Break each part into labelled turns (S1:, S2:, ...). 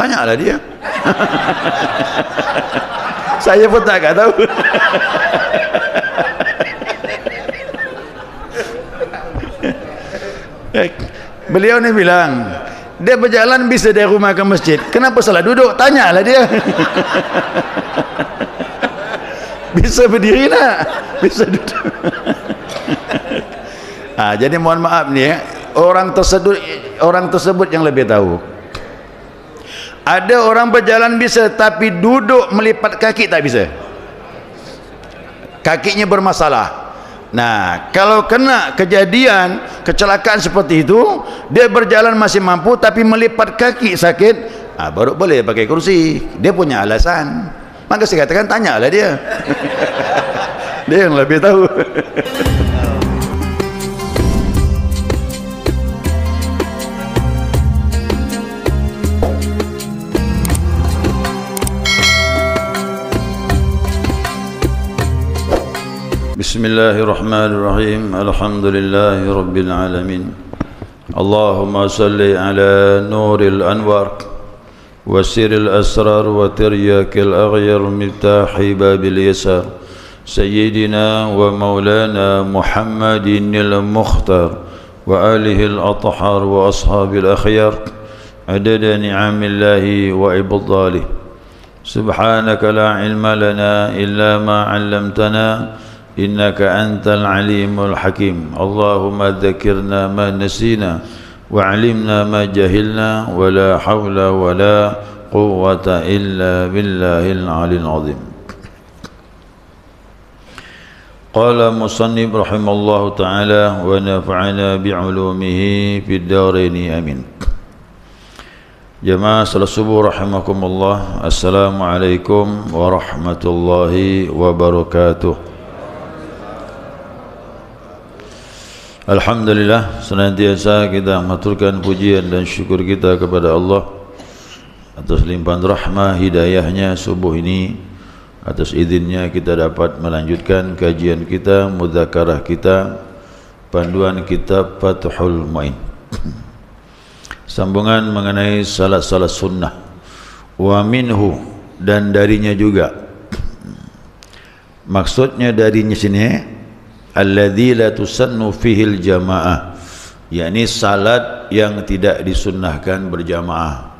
S1: Tanyalah dia. Saya pun tak tahu. Beliau ni bilang, dia berjalan bisa dari rumah ke masjid, kenapa salah duduk? Tanyalah dia. Bisa berdiri nak, bisa duduk. Jadi mohon maaf ni orang tersebut yang lebih tahu. Ada orang berjalan bisa, tapi duduk melipat kaki tak bisa, kakinya bermasalah. Nah, kalau kena kejadian kecelakaan seperti itu, dia berjalan masih mampu tapi melipat kaki sakit, baru boleh pakai kursi. Dia punya alasan, maka saya katakan tanyalah dia. Dia yang lebih tahu. Bismillahirrahmanirrahim. Alhamdulillahi rabbil alamin. Allahumma salli ala nuril anwar wa siril asrar wa tiryakil aghyar miftahi babil yasar sayyidina wa maulana Muhammadin al-mukhtar wa alihi al-athhar wa ashabil akhyar adada ni'amillahi wa ibadalih. Subhanaka la ilma lana illa ma 'allamtana innaka antal alimul hakim. Allahumma dzakirna ma nasina wa 'allimna ma jahilna wa la hawla wa la quwwata illa billahil aliyil azim. Qala musannif rahimallahu ta'ala wa nafa'ana bi'ulumihi fid darain amin. Jamaah salat subuh rahimakumullah. Assalamualaikum warahmatullahi wabarakatuh. Alhamdulillah, senantiasa kita mengaturkan pujian dan syukur kita kepada Allah atas limpahan rahmah hidayahnya subuh ini. Atas izinnya kita dapat melanjutkan kajian kita, mudzakarah kita, panduan kitab Fathul Mu'in. Sambungan mengenai salat-salat sunnah. Wa minhu, dan darinya juga. Maksudnya darinya sini alladzi la tusannu fihil jamaah, yakni salat yang tidak disunnahkan berjamaah.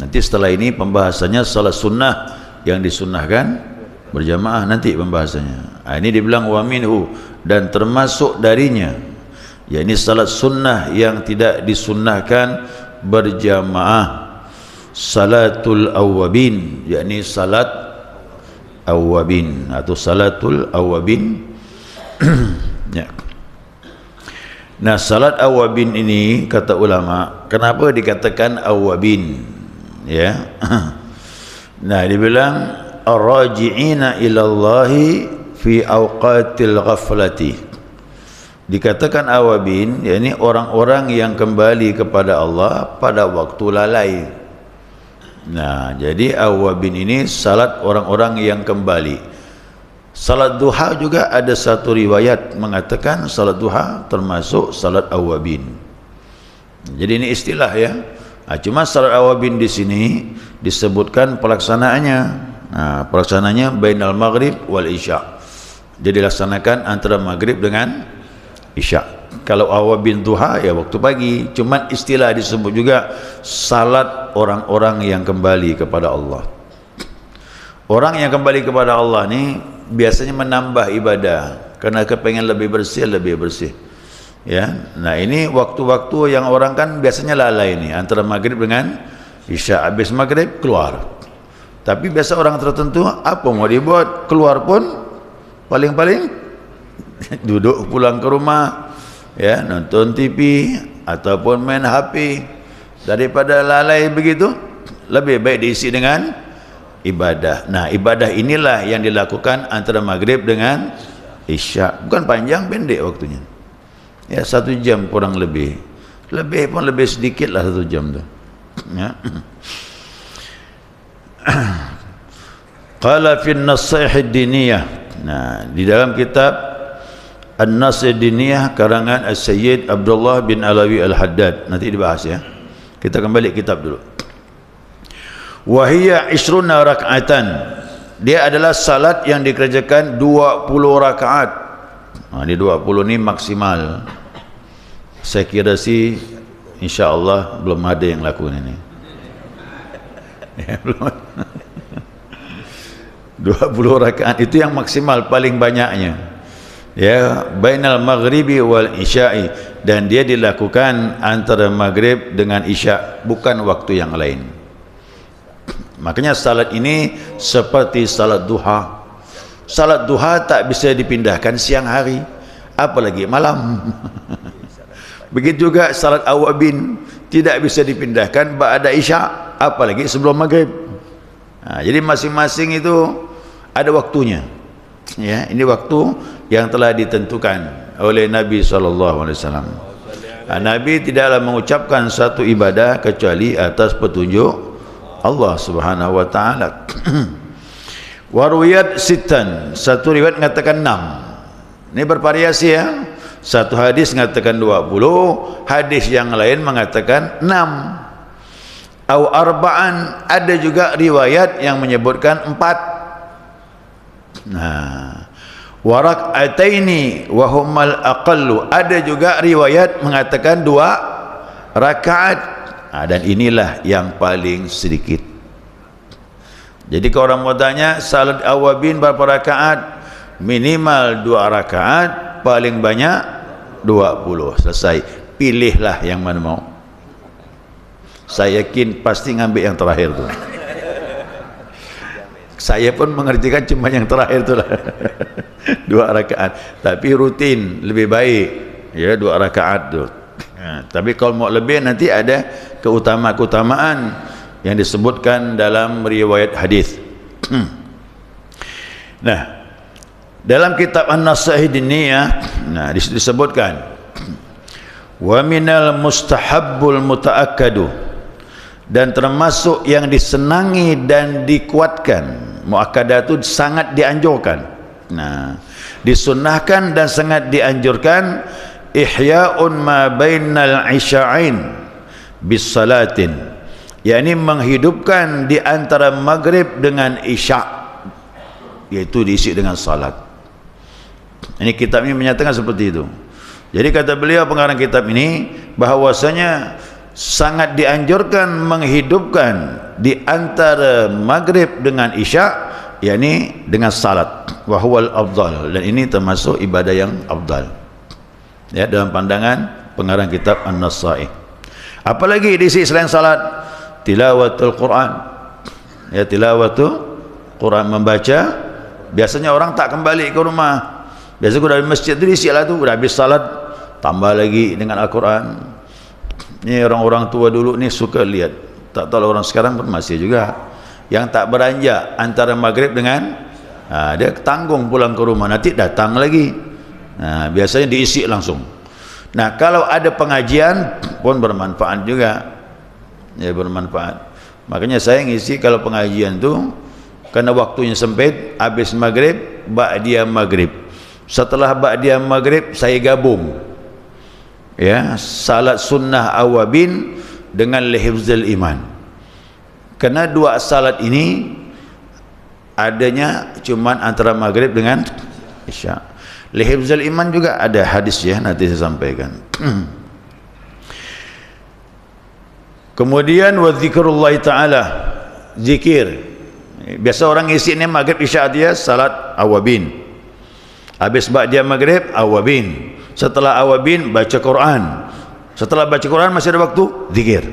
S1: Nanti setelah ini pembahasannya salat sunnah yang disunnahkan berjamaah, nanti pembahasannya. Ini dibilang wa minhu, dan termasuk darinya, yakni salat sunnah yang tidak disunnahkan berjamaah. Salatul awwabin, yakni salat awwabin atau salatul awwabin. Ya. Nah, salat awabin ini kata ulama, kenapa dikatakan awabin? Ya. Nah, dibilang ar-raji'ina ilallahi fi awqatil ghaflati. Dikatakan awabin, yakni orang-orang yang kembali kepada Allah pada waktu lalai. Nah, jadi awabin ini salat orang-orang yang kembali. Salat duha juga ada satu riwayat mengatakan salat duha termasuk salat awabin. Jadi ini istilah ya. Cuma salat awabin di sini disebutkan pelaksanaannya. Pelaksanaannya bainal maghrib wal isya. Jadi dilaksanakan antara maghrib dengan isya. Kalau awabin duha ya waktu pagi. Cuma istilah disebut juga salat orang-orang yang kembali kepada Allah. Orang yang kembali kepada Allah ni biasanya menambah ibadah karena kepengen lebih bersih ya. Nah, ini waktu-waktu yang orang kan biasanya lalai ni antara maghrib dengan isya. Habis maghrib keluar, tapi biasa orang tertentu apa mau dibuat, keluar pun paling-paling duduk pulang ke rumah ya, nonton TV ataupun main HP. Daripada lalai begitu, lebih baik diisi dengan ibadah. Nah, ibadah inilah yang dilakukan antara maghrib dengan isya. Bukan panjang, pendek waktunya ya, 1 jam kurang lebih. Lebih pun lebih sedikit lah 1 jam tu ya. Qala fi an-nasaih ad-diniyah. Nah, di dalam kitab An-Nasaih ad-Diniyah karangan As-Sayyid Abdullah bin Alawi Al-Haddad, nanti dibahas ya. Kita kembali kitab dulu. wa hiya 20 rak'atan. Dia adalah salat yang dikerjakan 20 rakaat. Ini 20 ni maksimal. Saya kira sih insya-Allah belum ada yang lakukan ini. Ya, belum. 20 rakaat itu yang maksimal, paling banyaknya. Ya, bainal maghribi wal isya'i, dan dia dilakukan antara maghrib dengan isya, bukan waktu yang lain. Makanya salat ini seperti salat duha. Salat duha tak bisa dipindahkan siang hari, apalagi malam. Begitu juga salat awabin tidak bisa dipindahkan ba'da isya, apalagi sebelum maghrib. Jadi masing-masing itu ada waktunya. Ya, ini waktu yang telah ditentukan oleh Nabi SAW. Nabi tidaklah mengucapkan satu ibadah kecuali atas petunjuk Allah Subhanahu wa taala. Warwiyat sitan, satu riwayat mengatakan 6. Ini bervariasi ya. Satu hadis mengatakan 20, hadis yang lain mengatakan 6. Au arba'an, ada juga riwayat yang menyebutkan 4. Nah, warak'ataini wa humal aqallu, ada juga riwayat mengatakan 2 rakaat. Dan inilah yang paling sedikit. Jadi kalau orang mau tanya salat awabin berapa rakaat, minimal 2 rakaat, paling banyak 20. Selesai. Pilihlah yang mana mau. Saya yakin pasti ngambil yang terakhir tu. Saya pun mengertikan cuma yang terakhir tu lah. 2 rakaat, tapi rutin lebih baik ya 2 rakaat tu. Tapi kalau mau lebih nanti ada keutamaan yang disebutkan dalam riwayat hadis. Nah, dalam kitab An-Nasaih Diniyah, nah di situ disebutkan wa minal mustahabbul mutaakkadu, dan termasuk yang disenangi dan dikuatkan. Muakkadah itu sangat dianjurkan. Nah, disunnahkan dan sangat dianjurkan ihya'un ma bainal isya'ain bis salatin, yakni menghidupkan di antara maghrib dengan isya', yaitu diisi dengan salat. Ini kitab ini menyatakan seperti itu. Jadi kata beliau pengarang kitab ini bahwasanya sangat dianjurkan menghidupkan di antara maghrib dengan isya', yakni dengan salat, wa huwal afdal, dan ini termasuk ibadah yang afdal ya dalam pandangan pengarang kitab An-Nasaih. Apalagi diisi selain salat, tilawatul Quran ya, tilawatul Quran, membaca. Biasanya orang tak kembali ke rumah, biasa dari masjid tu diisi lah tu, dah habis salat tambah lagi dengan Al-Quran. Ni orang-orang tua dulu ni suka lihat, tak tahu orang sekarang pun masih juga yang tak beranjak antara maghrib dengan dia tanggung pulang ke rumah, nanti datang lagi. Biasanya diisi langsung. Nah, kalau ada pengajian pun bermanfaat juga ya, bermanfaat. Makanya saya ngisi kalau pengajian tu karena waktunya sempit, habis maghrib ba'diyah maghrib, setelah ba'diyah maghrib saya gabung ya salat sunnah awabin dengan lihifzul iman. Karena 2 salat ini adanya cuman antara maghrib dengan isya. Lihifzul iman juga ada hadis ya, nanti saya sampaikan. Kemudian wa zikrullah taala, zikir. Biasa orang isi ni maghrib isya dia salat awabin. Habis ba'diyah maghrib awabin. Setelah awabin baca Quran. Setelah baca Quran masih ada waktu zikir.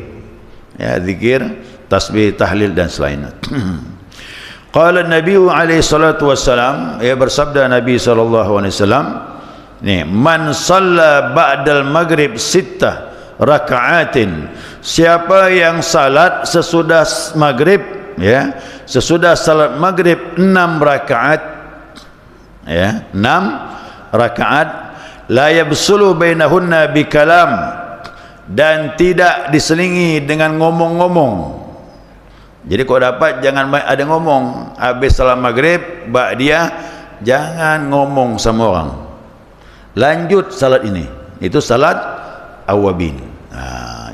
S1: Ya, zikir, tasbih, tahlil dan selainnya. Qala Nabi alaihi salatu wassalam, ya bersabda Nabi sallallahu alaihi wasallam, ni man shalla ba'dal maghrib 6 raka'atin, siapa yang salat sesudah maghrib ya, sesudah salat maghrib 6 rakaat ya, 6 rakaat, la yabsulu bainahunna bikalam, dan tidak diselingi dengan ngomong-ngomong. Jadi kalau dapat jangan ada ngomong habis salat maghrib ba'diyah, jangan ngomong sama orang, lanjut salat ini, itu salat awabin.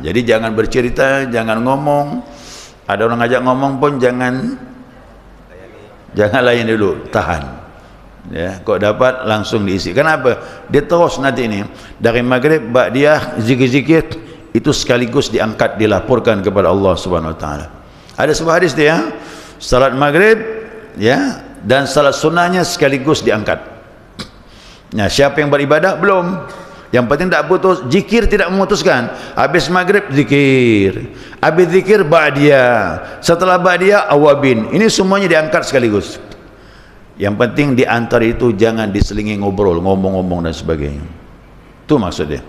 S1: Jadi jangan bercerita, jangan ngomong Ada orang ajak ngomong pun jangan layan dulu, tahan. Ya, kok dapat langsung diisi. Kenapa? Dia terus nanti ini dari maghrib ba'diyah zikir-zikir itu sekaligus diangkat, dilaporkan kepada Allah Subhanahu Wa Taala. Ada sebuah hadis dia, salat maghrib ya dan salat sunnahnya sekaligus diangkat. Nah, siapa yang beribadah belum? Yang penting tak putus, zikir tidak memutuskan. Habis maghrib zikir, habis zikir ba'diyah, setelah ba'diyah awabin. Ini semuanya diangkat sekaligus. Yang penting di antara itu jangan diselingi ngobrol, ngomong-ngomong dan sebagainya. Itu maksudnya.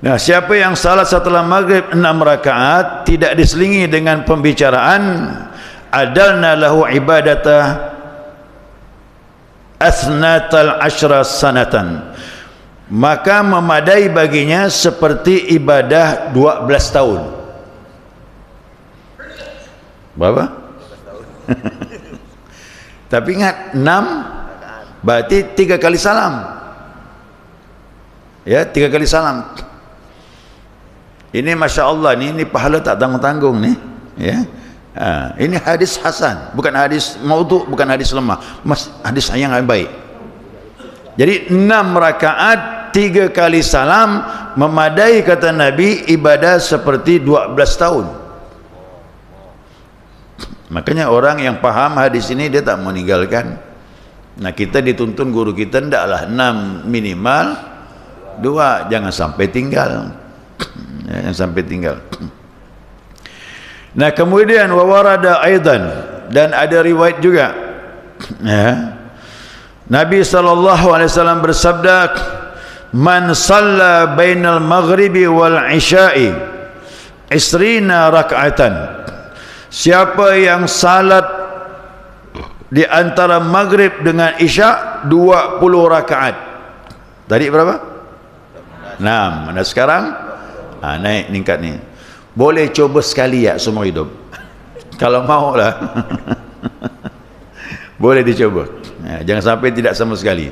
S1: Nah, siapa yang salat setelah maghrib 6 rakaat tidak diselingi dengan pembicaraan, adalna lahu ibadata asnatal ashra sanatan, maka memadai baginya seperti ibadah 12 tahun. Berapa? Tapi ingat 6 berarti 3 kali salam. Ya, 3 kali salam. Ini Masya Allah, ini pahala tak tanggung-tanggung nih. Ya. Ini hadis hasan, bukan hadis maudhu, bukan hadis lemah, hadis yang baik. Jadi 6 rakaat 3 kali salam memadai, kata Nabi, ibadah seperti 12 tahun. Makanya orang yang paham hadis ini dia tak meninggalkan. Nah, kita dituntun guru kita hendaklah 6 minimal, 2 jangan sampai tinggal. Jangan sampai tinggal. Nah, kemudian wawarada aidan, dan ada riwayat juga ya, Nabi SAW bersabda, man salla bainal maghribi wal isya'i isrina rak'atan, siapa yang salat di antara maghrib dengan isya' 20 rakaat. Tadi berapa? 6. Nah, sekarang naik tingkat ni. Boleh coba sekali ya semua hidup. Kalau mau lah. Boleh dicoba. Ya, jangan sampai tidak sama sekali.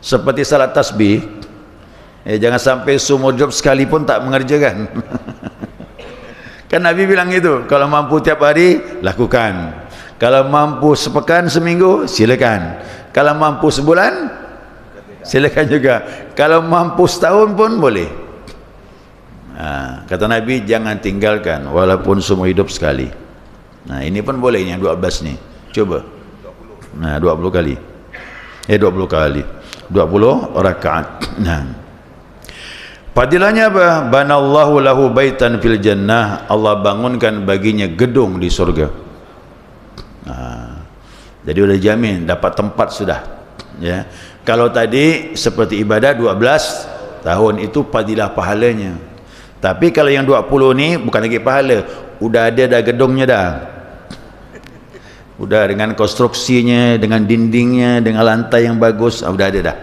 S1: Seperti salat tasbih. Jangan sampai seumur hidup sekalipun tak mengerjakan. Kan Nabi bilang itu. Kalau mampu tiap hari, lakukan. Kalau mampu sepekan, seminggu, silakan. Kalau mampu sebulan, silakan juga. Kalau mampu setahun pun boleh. Kata Nabi, jangan tinggalkan walaupun semua hidup sekali. Nah, ini pun boleh yang 12 ni. Coba. Nah, 20 kali. 20 kali. 20 rakaat. Nah. Fadilahnya apa? Banallahu lahu baitan fil jannah. Allah bangunkan baginya gedung di surga. Jadi sudah jamin dapat tempat sudah. Ya. Kalau tadi seperti ibadah 12 tahun itu fadilah pahalanya. Tapi kalau yang 20 ni bukan lagi pahala, udah ada dah gedungnya dah. Udah dengan konstruksinya, dengan dindingnya, dengan lantai yang bagus, udah ada dah.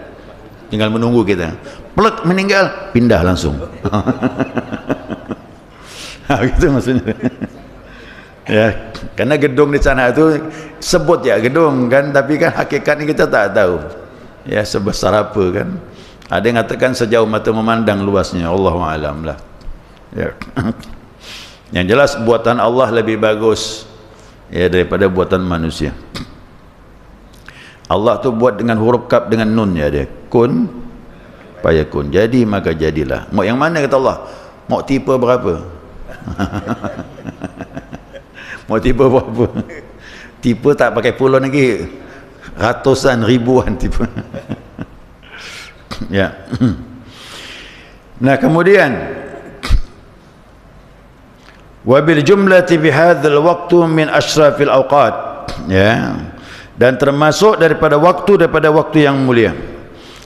S1: Tinggal menunggu kita. Plek meninggal, pindah langsung. Gitu maksudnya. Ya, karena gedung di sana itu sebut ya gedung kan, tapi kan hakikatnya kita tak tahu. Ya, sebesar apa kan. Ada yang mengatakan sejauh mata memandang luasnya, Allahu a'lam lah. Ya. Yang jelas buatan Allah lebih bagus ya daripada buatan manusia. Allah tu buat dengan huruf kaf dengan nun ya dia. Kun fayakun. Jadi maka jadilah. Mau yang mana kata Allah? Mau tipe berapa? Mau tipe berapa? Tipe tak pakai puluh lagi. Ratusan, ribuan tipe. Ya. Nah, kemudian wabil jumlati bihadzal waktu min asyrafil awqat, ya, dan termasuk daripada waktu yang mulia,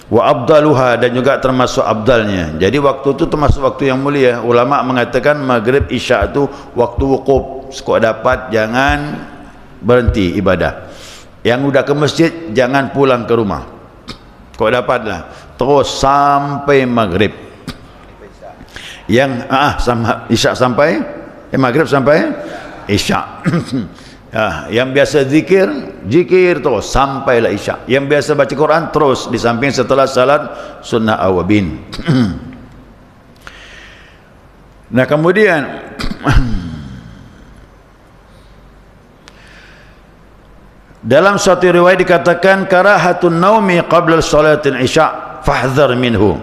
S1: wa abdaluha, dan juga termasuk abdalnya. Jadi waktu itu termasuk waktu yang mulia. Ulama mengatakan maghrib isya itu waktu wukuf, sekok dapat jangan berhenti ibadah. Yang udah ke masjid jangan pulang ke rumah, kok dapatlah terus sampai maghrib. Yang sama isya sampai maghrib sampai isya. Yang biasa zikir terus sampailah isya. Yang biasa baca Quran terus di samping setelah salat sunnah awabin. Nah, kemudian dalam suatu riwayat dikatakan karahatun naumi qabla salatil isya fahdhar minhu.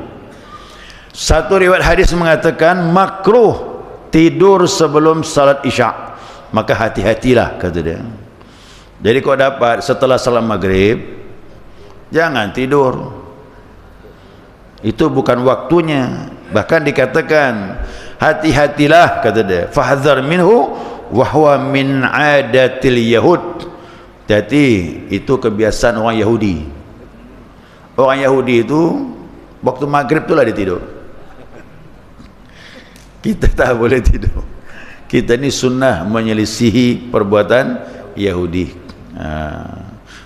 S1: Satu riwayat hadis mengatakan makruh tidur sebelum salat isya, maka hati-hatilah, kata dia. Jadi kau dapat setelah salat maghrib, jangan tidur, itu bukan waktunya. Bahkan dikatakan hati-hatilah, kata dia, fahdhar minhu wa huwa min adatil yahud. Jadi itu kebiasaan orang Yahudi. Orang Yahudi itu waktu maghrib itulah dia tidur. Kita tak boleh tidur. Kita ni sunnah menyelisihi perbuatan Yahudi.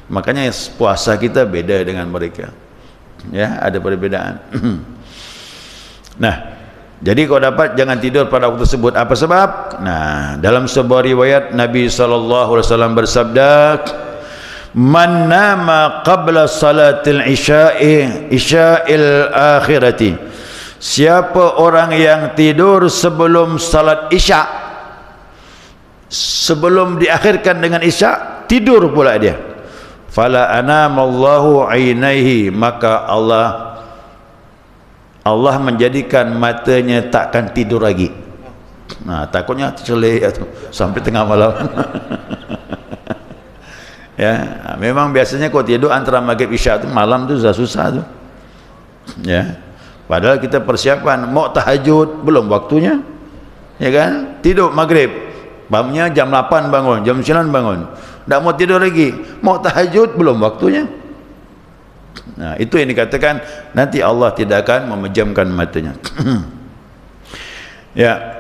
S1: Makanya puasa kita beda dengan mereka. Ya, ada perbedaan. Nah, jadi kau dapat jangan tidur pada waktu tersebut. Apa sebab? Nah, dalam sebuah riwayat Nabi SAW bersabda, man nama qabla salatil isya'il akhirati, siapa orang yang tidur sebelum salat isya, sebelum diakhirkan dengan isya, tidur pula dia, fala anamallahu ainaihi, maka Allah menjadikan matanya takkan tidur lagi. Nah, takutnya tercelik sampai tengah malam. Ya, memang biasanya kau tidur antara maghrib isya tu malam tu susah tu. Ya. Padahal kita persiapan mau tahajud belum waktunya. Ya kan? Tidur maghrib. Bangunnya jam 8 bangun, jam 9 bangun. Tak mau tidur lagi. Mau tahajud belum waktunya. Nah, itu yang dikatakan nanti Allah tidak akan memejamkan matanya. Ya.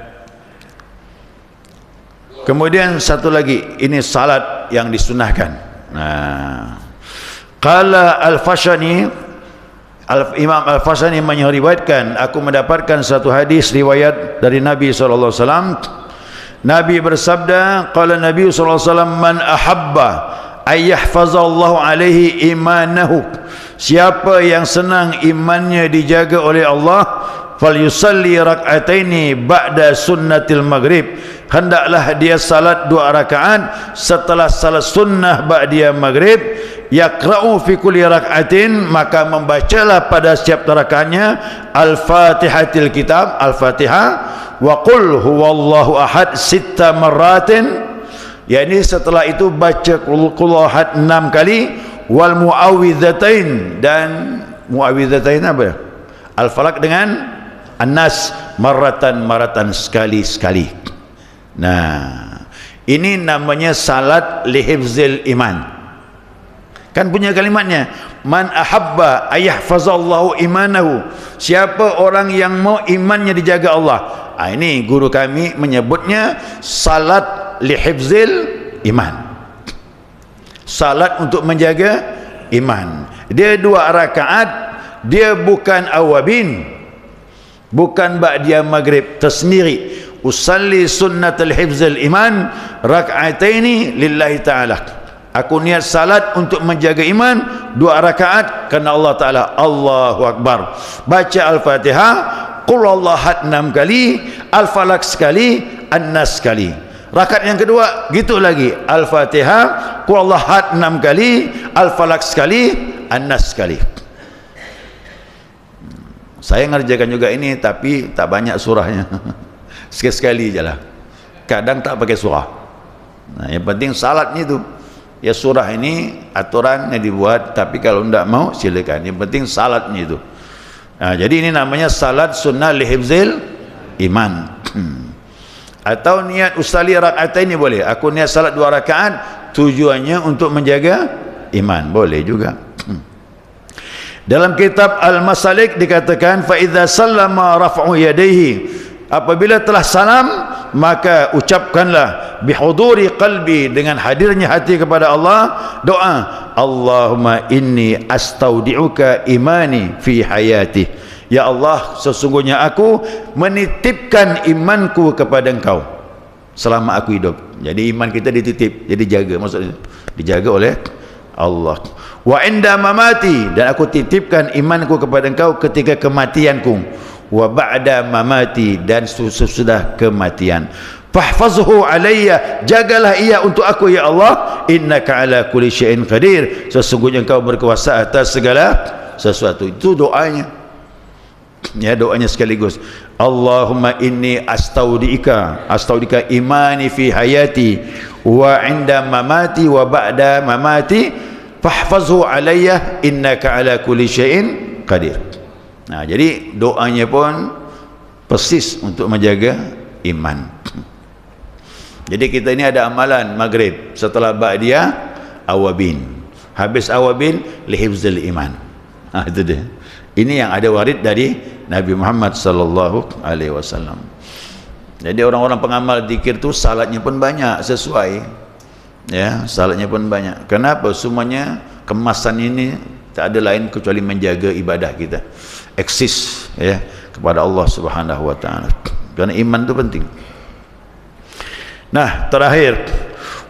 S1: Kemudian satu lagi, ini salat yang disunahkan. Nah, qala al-Fashani, Imam al-Fashani meriwayatkan, aku mendapatkan satu hadis riwayat dari Nabi SAW. Nabi bersabda, qala Nabi SAW, man ahabba ayyahfazallahu alaihi imanahu, siapa yang senang imannya dijaga oleh Allah, falyusalli rak'ataini ba'da sunnatil maghrib, hendaklah dia salat 2 rakaat setelah salat sunnah ba'da maghrib, yaqra'u fi kulli rak'atin, maka membacalah pada setiap rakaatnya al-fatihatil kitab, al-fatihah, wa qul huwallahu ahad 6 marratin, yakni setelah itu baca qul ahad 6 kali, wal muawwidzatain, dan muawwidzatain apa? Al-falaq dengan An-Nas maratan sekali-sekali. Nah, ini namanya salat lihifzil iman. Kan punya kalimatnya, man ahabba ayyahfazallahu imanahu, siapa orang yang mau imannya dijaga Allah. Ini guru kami menyebutnya salat lihifzil iman. Salat untuk menjaga iman. Dia 2 rakaat, dia bukan awabin, bukan ba'diyah maghrib tersendiri. Usalli sunnatul hifzil iman rak'ataini lillahi ta'ala, aku niat salat untuk menjaga iman 2 rakaat kerana Allah Ta'ala. Allahu Akbar, baca al-fatihah, qul Allah 6 kali, al-falaq sekali, an-nas sekali. Rakaat yang kedua gitu lagi, al-fatihah, qul Allah 6 kali, al-falaq sekali, an-nas sekali. Saya ngerjakan juga ini, tapi tak banyak surahnya. Sekali-sekali je lah. Kadang tak pakai surah. Nah, yang penting salatnya itu. Ya, surah ini aturan yang dibuat, tapi kalau tidak mau silakan. Yang penting salatnya itu. Nah, jadi ini namanya salat sunnah lihifzil iman. Atau niat usalli rak'atain ini boleh. Aku niat salat 2 rakaat, tujuannya untuk menjaga iman. Boleh juga. Dalam kitab Al-Masalik dikatakan, fa idza sallama raf'u yadayhi, apabila telah salam maka ucapkanlah bihuduri qalbi, dengan hadirnya hati kepada Allah, doa, Allahumma inni astaudi'uka imani fi hayati, ya Allah, sesungguhnya aku menitipkan imanku kepada Engkau selama aku hidup. Jadi iman kita dititip, jadi jaga, maksudnya dijaga oleh Allah. Wa inda mamati, dan aku titipkan imanku kepada Engkau ketika kematianku. wa ba'da mamati, dan sesudah kematian. Fahfazhu alayya, jagalah ia untuk aku ya Allah, innaka ala kulli syai'in qadir, sesungguhnya engkau berkuasa atas segala sesuatu. Itu doanya, ya, doanya sekaligus. Allahumma inni astaudika imani fi hayati wa inda mamati wa ba'da mamati, fahfazhu alayya innaka ala kulli syai'in qadir. Nah, jadi doanya pun persis untuk menjaga iman. Jadi kita ini ada amalan maghrib, setelah ba'diyah awabin, habis awabin lihifzil iman. Itu dia. Ini yang ada warid dari Nabi Muhammad sallallahu alaihi wasallam. Jadi orang-orang pengamal zikir tu salatnya pun banyak sesuai, ya, salatnya pun banyak. Kenapa? Semuanya kemasan ini tak ada lain kecuali menjaga ibadah kita eksis, ya, kepada Allah Subhanahu wa taala. Karena iman itu penting. Nah, terakhir,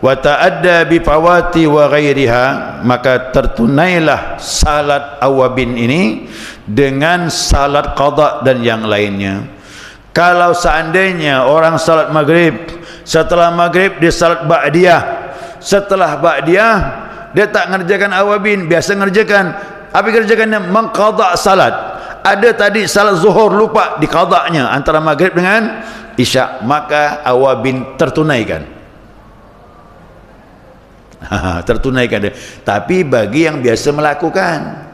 S1: wa ta'adda bi fawati wa ghairiha, maka tertunailah salat awabin ini dengan salat qada dan yang lainnya. Kalau seandainya orang salat maghrib, setelah maghrib dia salat ba'diyah, setelah ba'diyah dia tak ngerjakan awabin, biasa ngerjakan, apa kerjakannya? Mengqada salat. Ada tadi salat zuhur lupa diqadanya antara maghrib dengan isya, maka awabin tertunaikan. Tertunaikan dia. Tapi bagi yang biasa melakukan,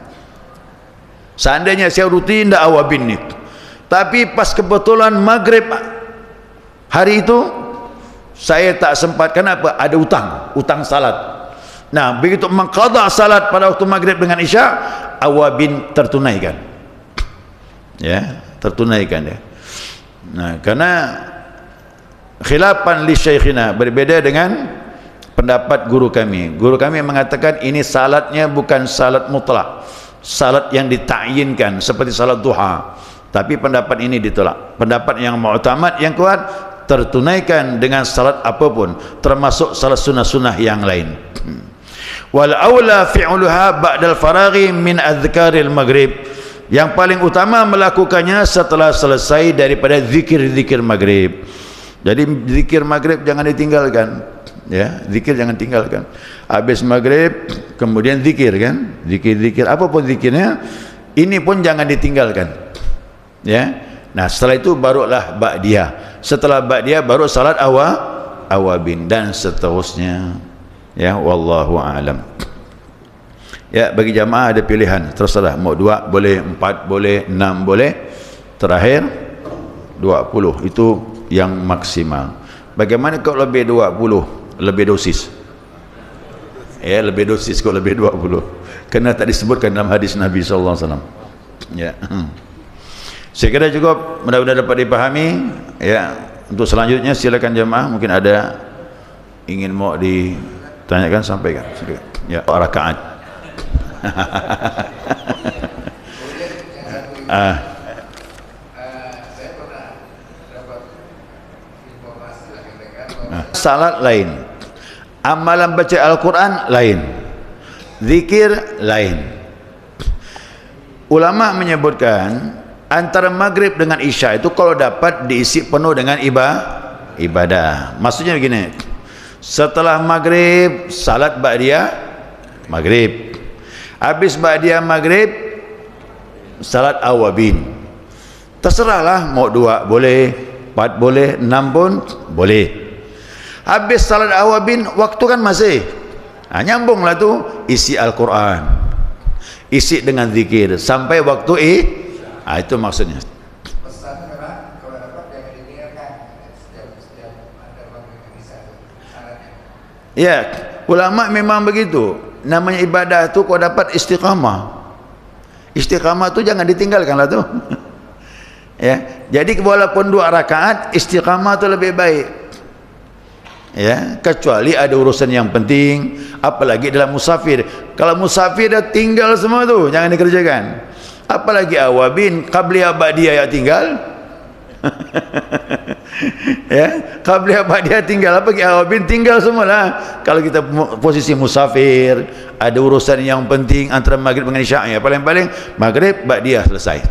S1: seandainya saya rutin dah awabin ni, tapi pas kebetulan maghrib hari itu saya tak sempat, kenapa? Ada utang salat. Nah, begitu mengqada salat pada waktu maghrib dengan isya, awabin tertunaikan, ya, tertunaikan dia. Nah, karena khilafan li syekhina, berbeda dengan pendapat guru kami. Guru kami mengatakan ini salatnya bukan salat mutlak, salat yang ditakyinkan seperti salat duha. Tapi pendapat ini ditolak. Pendapat yang mu'tamad, yang kuat, tertunaikan dengan salat apapun, termasuk salat sunnah-sunnah yang lain. Wal aula fi'luha ba'dal faraghi min adhkaril maghrib, yang paling utama melakukannya setelah selesai daripada zikir-zikir maghrib. Jadi zikir maghrib jangan ditinggalkan, ya, zikir jangan tinggalkan. Habis maghrib kemudian zikir, kan, zikir-zikir apapun zikirnya, ini pun jangan ditinggalkan, ya. Nah, setelah itu barulah ba'diyah, setelah ba'diyah baru salat awabin dan seterusnya, ya, wallahu a'lam. Ya, bagi jamaah ada pilihan, terserah, mau 2 boleh, 4 boleh, 6 boleh, terakhir 20, itu yang maksimal. Bagaimana kalau lebih 20, lebih dosis, ya, lebih dosis kalau lebih 20, kerana tak disebutkan dalam hadis Nabi SAW, ya. Saya kira cukup, mudah-mudahan dapat dipahami, ya. Untuk selanjutnya silakan jamaah, mungkin ada ingin mau ditanyakan, sampaikan, ya, rakaat.
S2: Saya pernah dapat informasi
S1: salat lain, amalan baca Al-Quran lain, zikir lain. Ulama menyebutkan antara maghrib dengan isya itu kalau dapat diisi penuh dengan ibadah. Maksudnya begini, setelah maghrib salat ba'diyah maghrib, habis ba'diyah maghrib salat awabin. Terserahlah, mau 2 boleh, 4 boleh, 6 pun boleh. Habis salat awabin, waktu kan masih, nyambunglah tu, isi Al-Quran, isi dengan zikir sampai waktu itu maksudnya.
S2: Pesan memang kalau dapat jangan ditinggalkan setiap ada maghrib isya.
S1: Ya, ulama memang begitu. Namanya ibadah tu kau dapat istiqamah. Istiqamah tu jangan ditinggalkanlah tu. Ya, jadi walaupun 2 rakaat istiqamah tu lebih baik. Ya, kecuali ada urusan yang penting, apalagi dalam musafir. Kalau musafir dah tinggal semua tu, jangan dikerjakan. Apalagi awabin, qabliyah ba'diyah yang tinggal. Ya, qabliyah ba'diyah tinggal, apa awabin tinggal semualah. Kalau kita posisi musafir, ada urusan yang penting antara maghrib dengan isya, ya paling-paling maghrib ba'diyah selesai.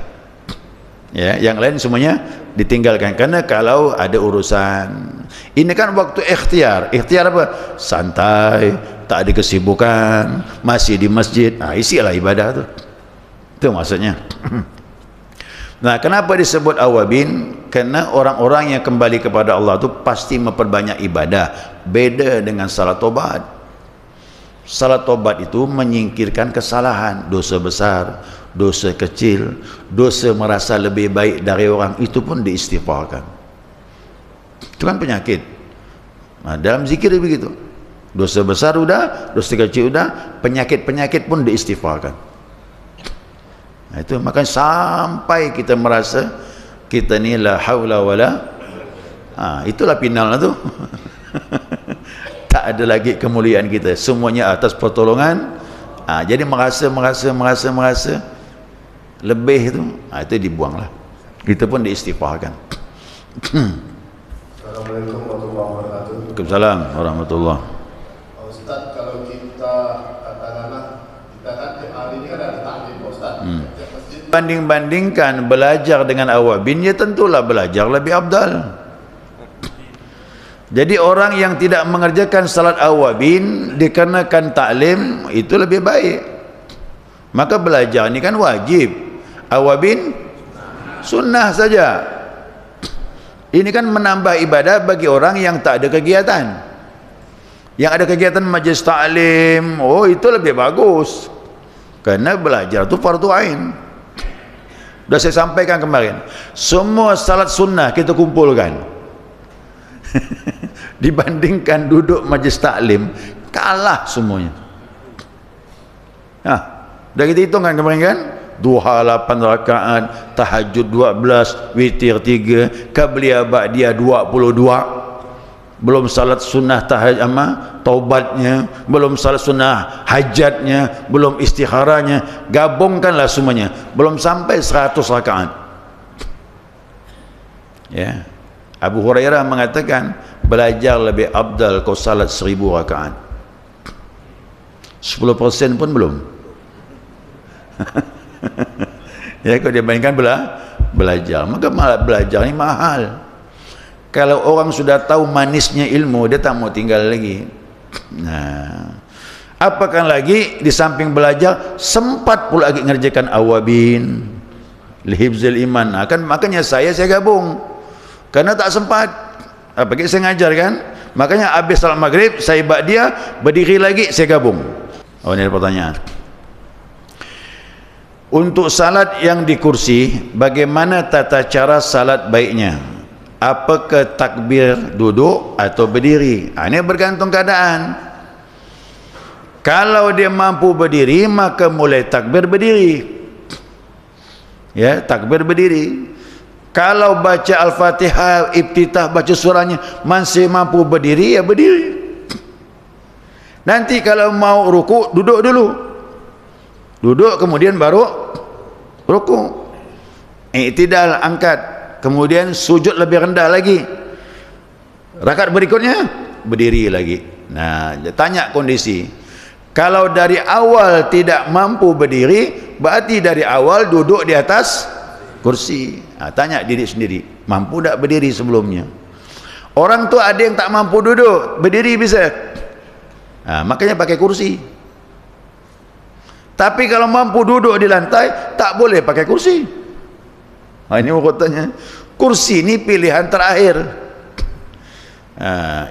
S1: Ya, yang lain semuanya ditinggalkan karena kalau ada urusan. Ini kan waktu ikhtiar. Ikhtiar apa? Santai, tak ada kesibukan, masih di masjid. Nah, isilah ibadah tu. Itu maksudnya. Nah, kenapa disebut awabin? Karena orang-orang yang kembali kepada Allah tu pasti memperbanyak ibadah. Beda dengan salat tobat. Salat tobat itu menyingkirkan kesalahan, dosa besar, dosa kecil, dosa merasa lebih baik dari orang, itu pun diistighfarkan. Itu kan penyakit. Nah, dalam zikir begitu. Dosa besar udah, dosa kecil udah, penyakit-penyakit pun diistighfarkan. Nah, itu makanya sampai kita merasa kita ni la haula wala, itulah final tu. Tak ada lagi kemuliaan kita, semuanya atas pertolongan. Jadi merasa lebih itu, itu dibuanglah. Itu pun diistighfarkan.
S3: Assalamualaikum warahmatullahi wabarakatuh.
S1: Waalaikumsalam warahmatullahi.
S3: Ustaz, kalau kita katakanlah kita kan hari ini kan ada taklim Ustaz.
S1: Banding-bandingkan belajar dengan awabin, ya tentulah belajar lebih afdal. Jadi orang yang tidak mengerjakan salat awabin dikarenakan taklim itu lebih baik. Maka belajar ini kan wajib. Awabin sunnah saja. Ini kan menambah ibadah bagi orang yang tak ada kegiatan. Yang ada kegiatan majlis taklim, oh itu lebih bagus. Karena belajar itu fardu ain. Sudah saya sampaikan kemarin. Semua salat sunnah kita kumpulkan. Dibandingkan duduk majlis taklim, kalah semuanya. Dah kita hitung kan kemarin kan, duha 8 rakaat, tahajud 12, witir 3, qabliyah ba'diyah 22, belum salat sunnah taubatnya, belum salat sunnah hajatnya, belum istikharanya, gabungkanlah semuanya, belum sampai 100 rakaat. Ya, Abu Hurairah mengatakan belajar lebih afdal kau salat 1000 rakaat. 10% pun belum. Ya, kalau dia bandingkan belajar, maka malah belajar ini mahal. Kalau orang sudah tahu manisnya ilmu, dia tak mau tinggal lagi. Nah, apakah lagi di samping belajar sempat pula lagi ngerjakan awabin, lihibzil iman. Makanya saya gabung karena tak sempat. Apalagi saya ngajar kan, makanya habis salat maghrib saya ba'diyah, berdiri lagi saya gabung. Oh, ini ada pertanyaan. Untuk salat yang di kursi, bagaimana tata cara salat baiknya? Apakah takbir duduk atau berdiri? Ini bergantung keadaan. Kalau dia mampu berdiri, maka mulai takbir berdiri. Ya, takbir berdiri. Kalau baca Al-Fatihah, iftitah, baca surahnya masih mampu berdiri, ya berdiri. Nanti kalau mau ruku, duduk dulu. Duduk kemudian baru ruku. I'tidal, angkat. Kemudian sujud lebih rendah lagi. Rakaat berikutnya berdiri lagi. Nah, tanya kondisi. Kalau dari awal tidak mampu berdiri, berarti dari awal duduk di atas kursi. Tanya diri sendiri, mampu tak berdiri sebelumnya? Orang tu ada yang tak mampu duduk, berdiri bisa. Makanya pakai kursi. Tapi kalau mampu duduk di lantai, tak boleh pakai kursi. Ini urutannya. Kursi ini pilihan terakhir.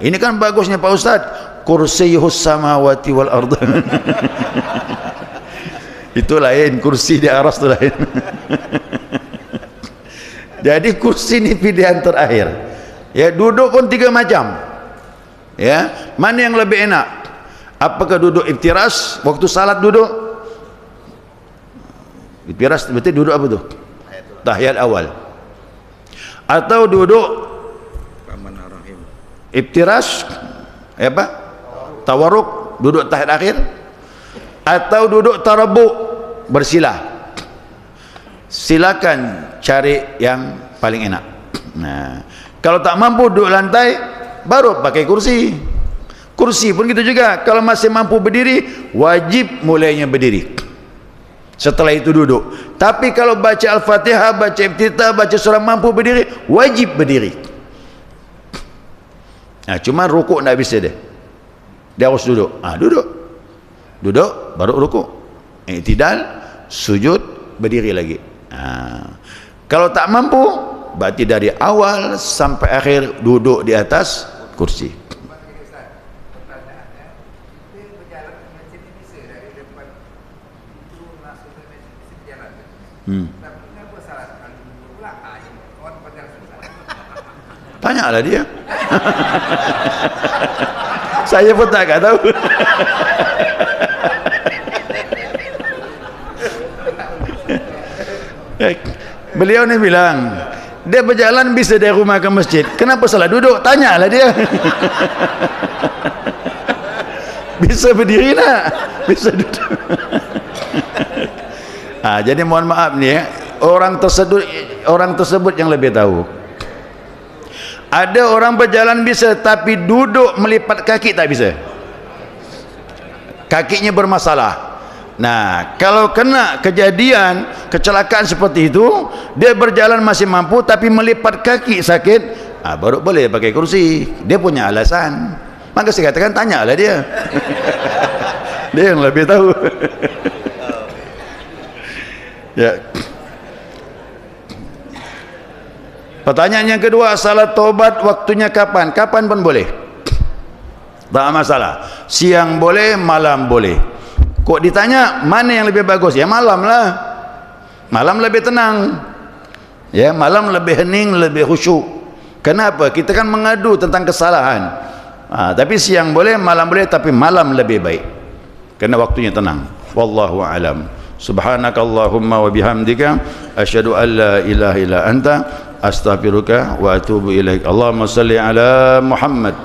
S1: Ini kan bagusnya Pak Ustaz, kursiyus samawati wal ardh. Itu lain, kursi di aras itu lain. Jadi kursi ini pilihan terakhir. Ya, duduk pun 3 macam. Ya, mana yang lebih enak? Apakah duduk iftiras waktu salat duduk? Iftiras berarti duduk apa tu? Tahiyat awal. Atau duduk iftiras apa? Tawarruk, duduk tahiyat akhir. Atau duduk tarabuk, bersilah. Silakan cari yang paling enak. Nah, kalau tak mampu duduk lantai, baru pakai kursi. Kursi pun gitu juga. Kalau masih mampu berdiri, wajib mulainya berdiri. Setelah itu duduk. Tapi kalau baca Al-Fatihah, baca Iftitah, baca surah mampu berdiri, wajib berdiri. Nah, cuma rukuk tak bisa dia. Dia harus duduk. Duduk baru rukuk. I'tidal, sujud, berdiri lagi. Kalau tak mampu, berarti dari awal sampai akhir duduk di atas kursi. Tanyalah dia. Saya pun tak tahu. Beliau ni bilang, dia berjalan bisa dari rumah ke masjid. Kenapa salah duduk? Tanyalah dia. Bisa berdiri nak? Bisa duduk. Jadi mohon maaf ni orang tersebut yang lebih tahu. Ada orang berjalan bisa tapi duduk melipat kaki tak bisa. Kakinya bermasalah. Nah, kalau kena kejadian kecelakaan seperti itu, dia berjalan masih mampu tapi melipat kaki sakit, baru boleh pakai kursi. Dia punya alasan. Maka saya katakan tanyalah dia. Dia yang lebih tahu. Ya. Pertanyaan yang kedua, salat taubat waktunya kapan? Kapan pun boleh. Tak masalah. Siang boleh, malam boleh. Kok ditanya mana yang lebih bagus? Ya malam lah. Malam lebih tenang. Ya, malam lebih hening, lebih khusyuk. Kenapa? Kita kan mengadu tentang kesalahan. Tapi siang boleh, malam boleh, tapi malam lebih baik. Karena waktunya tenang. Wallahu a'lam. Subhanakallahumma wa bihamdika asyhadu an la ilaha illa anta astaghfiruka wa atubu ilaik. Allahumma salli ala Muhammad.